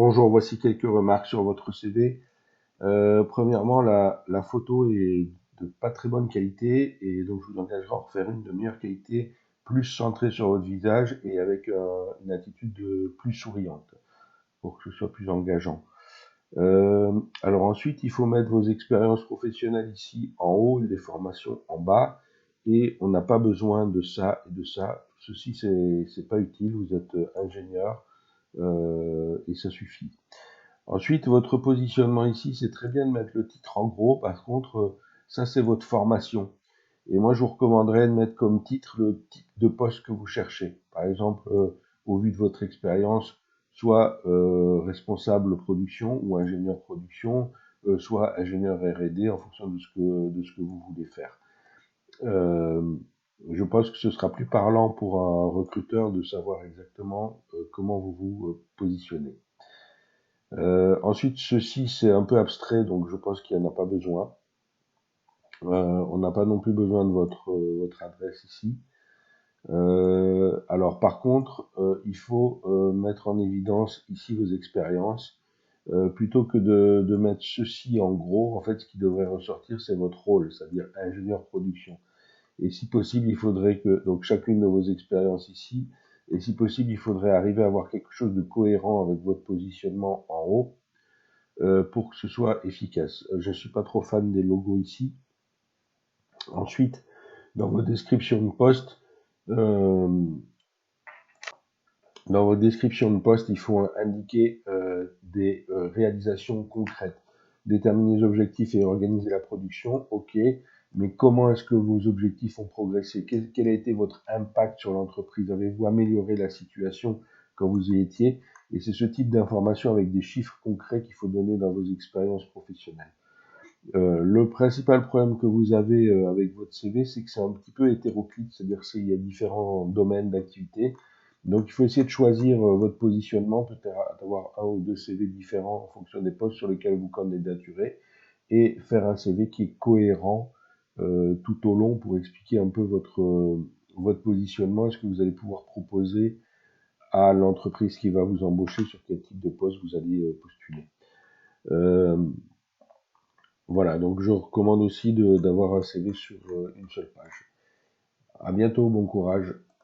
Bonjour, voici quelques remarques sur votre CV. Premièrement, la photo est de pas très bonne qualité et donc je vous engagerai à en refaire une de meilleure qualité, plus centrée sur votre visage et avec une attitude plus souriante pour que ce soit plus engageant. Alors ensuite, il faut mettre vos expériences professionnelles ici en haut et les formations en bas et on n'a pas besoin de ça et de ça. Ceci, c'est pas utile, vous êtes ingénieur et ça suffit. Ensuite, votre positionnement ici, c'est très bien de mettre le titre en gros. Par contre, ça, c'est votre formation. Et moi, je vous recommanderais de mettre comme titre le type de poste que vous cherchez. Par exemple, au vu de votre expérience, soit responsable production ou ingénieur production, soit ingénieur R&D en fonction de ce que vous voulez faire. Euh, je pense que ce sera plus parlant pour un recruteur de savoir exactement comment vous vous positionnez. Ensuite, ceci, c'est un peu abstrait, donc je pense qu'il n'y en a pas besoin. On n'a pas non plus besoin de votre adresse ici. Alors par contre, il faut mettre en évidence ici vos expériences. Plutôt que de mettre ceci en gros, en fait, ce qui devrait ressortir, c'est votre rôle, c'est-à-dire ingénieur production. Et si possible, il faudrait que, donc chacune de vos expériences ici, et si possible, il faudrait arriver à avoir quelque chose de cohérent avec votre positionnement en haut, pour que ce soit efficace. Je ne suis pas trop fan des logos ici. Ensuite, dans vos descriptions de poste, euh, il faut indiquer des réalisations concrètes. Déterminer les objectifs et organiser la production, ok, mais comment est-ce que vos objectifs ont progressé? Quel a été votre impact sur l'entreprise? Avez-vous amélioré la situation quand vous y étiez? Et c'est ce type d'information avec des chiffres concrets qu'il faut donner dans vos expériences professionnelles. Le principal problème que vous avez avec votre CV, c'est que c'est un petit peu hétéroclite, c'est-à-dire qu'il y a différents domaines d'activité. Donc il faut essayer de choisir votre positionnement, peut-être d'avoir un ou deux CV différents en fonction des postes sur lesquels vous candidaturez, et faire un CV qui est cohérent tout au long pour expliquer un peu votre positionnement et ce que vous allez pouvoir proposer à l'entreprise qui va vous embaucher, sur quel type de poste vous allez postuler. Euh, voilà, donc je recommande aussi d'avoir un CV sur une seule page. À bientôt, bon courage.